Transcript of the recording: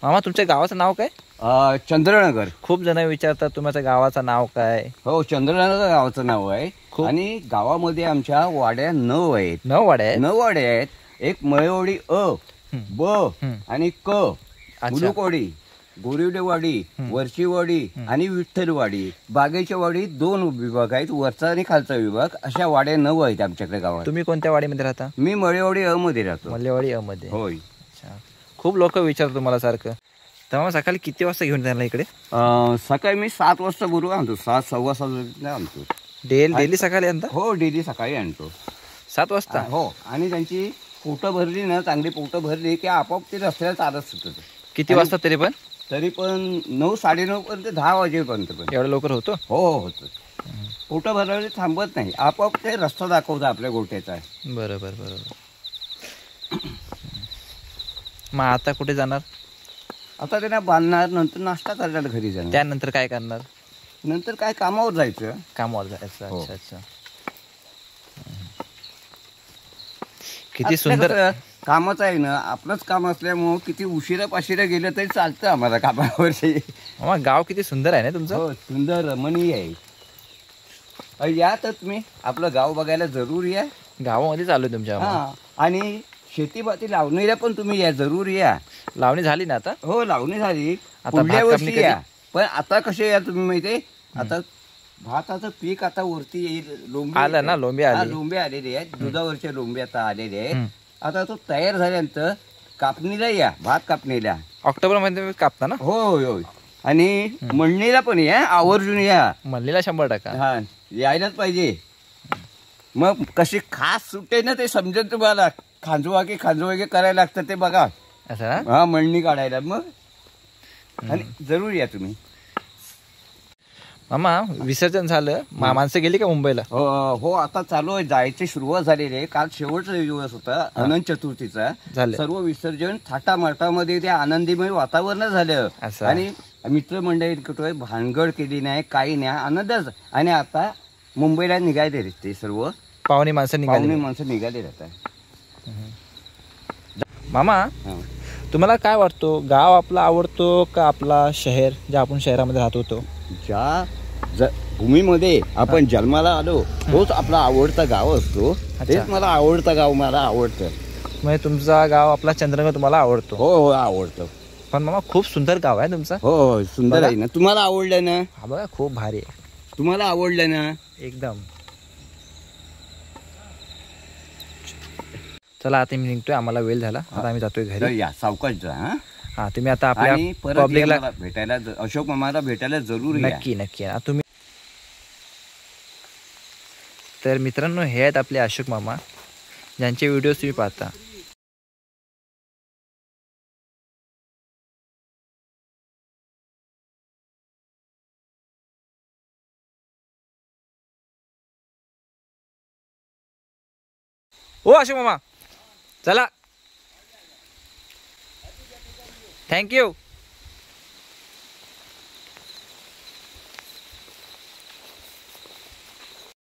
मामा तुमच्या गावाचं नाव काय? चंद्रनगर. खूप जण विचारतात तुमच्या गावाचं नाव काय? हो, चंद्रनगर गावाचं नाव आहे. आणि गावामध्ये आमच्या वाड्या 9 आहेत. 9 वाड्या आहेत. 9 वाड्या आहेत. एक मळेवाडी ब आणि क, मुलुकवाडी, गोरिवडेवाडी, वर्षीवाडी आणि विठ्ठलवाडी. बागेच्या वाडी 2 विभाग आहेत, वरचा आणि खालचा विभाग. अशा वाड्या 9 आहेत आमच्याकडे गावात. तुम्ही कोणत्या वाडीमध्ये राहता? मी मळेवाडी मध्ये राहतो. मळेवाडी मध्ये. होय. अच्छा. खूप लोक विचारतात तुम्हाला सारखं. तेव्हा सकाळी किती वाजता घेऊन जायला इकडे? सकाळी मी 7 वाजता बरोबर आणतो. 7 सव्वा 7 आणतो. डेली सकाळी आणता? हो, डेली सकाळी आणतो 7 वाजता. हो. आणि त्यांची पोटं भरली ना, चांगली पोटं भरली की आपोआप ते रस्त्याला चालत सुटत. किती वाजता तरी पण? 9 साडेनऊ पर्यंत 10 वाजेपर्यंत पण. एवढं लवकर होतो? हो, होतं. पोटं भरवले थांबत नाही, आपोआप ते रस्ता दाखवतो आपल्या गोट्याचा. बरोबर. मग आता कुठे जाणार? आता त्यांना बांधणार, नंतर नाश्ता करायला घरी जाणार. त्यानंतर काय करणार? नंतर काय कामावर जायचं. अच्छा. किती सुंदर कामच आहे ना, आपलंच काम असल्यामुळं किती उशिरा पाशिरा गेलं तरी चालतं आम्हाला कामावरती. गाव किती सुंदर आहे ना तुमचं? हो, सुंदर रमणीय आहे. या तर तुम्ही आपलं गाव बघायला जरूर या. गावामध्ये चालू तुमच्या? आणि शेतीभाती लावणीला पण तुम्ही या, जरूर या. लावणी झाली ना आता? हो, लावणी झाली. पुढल्या वर्षी या. पण आता कसे या तुम्ही माहितीये, आता भाताचं पीक आता वरती येईल. लोंबी आलं ना? लोंबी आलेली आहेत. दुधावरच्या लोंबी आता आलेले आहेत. आता तो तयार झाल्यानंतर कापणीला या, भात कापणीला. ऑक्टोबर मध्ये कापता ना? हो. आणि मळणीला पण या, आवर्जून या. मळणीला 100%. हा, यायलाच पाहिजे. मग कशी खास सुटे ना ते समजेल तुम्हाला. खांजवा की करायला लागतं ते बघा. असं? हा, मळणी काढायला. मग आणि जरूर या तुम्ही. मामा, विसर्जन झालं, माणसं गेली का मुंबईला? हो, आता चालू आहे, जायची सुरुवात झालेली आहे. काल शेवटचा दिवस होता अनंत चतुर्थीचा. सर्व विसर्जन थाटामाटामध्ये ते आनंदीमय वातावरण झालं. आणि मित्रमंडळी भानगड केली नाही, काही नाही, आनंदच. आणि आता मुंबईला निघाले ते सर्व पाहुणे माणसं निघाले राहतात. मामा, तुम्हाला काय वाटतो, गाव आपला आवडतो का आपला शहर, जे आपण शहरामध्ये राहतो तो? ज्या भूमीमध्ये आपण जन्माला आलो तोच आपला आवडता गाव असतो. तेच मला आवडतं गाव, मला आवडतं. म्हणजे तुमचा गाव आपला चंद्रनगर तुम्हाला आवडतो? हो, आवडतं. पण मामा खूप सुंदर गाव आहे तुमचं. हो, सुंदर आहे ना. तुम्हाला आवडलं ना? हा बघा, खूप भारी आहे. तुम्हाला आवडलं ना? एकदम. चला आता मी निघतोय, आम्हाला वेळ झाला, आता आम्ही जातोय घरी. या, सावकाश जा. हा, तुम्ही आता आपल्या पब्लिकला भेटायला, अशोक मामाला भेटायला जरूर या. नक्की. तुम्ही तर मित्रांनो, हे आहेत आपले अशोक मामा, ज्यांचे व्हिडिओज तुम्ही पाहता. ओ अशोक मामा, चला, थँक्यू.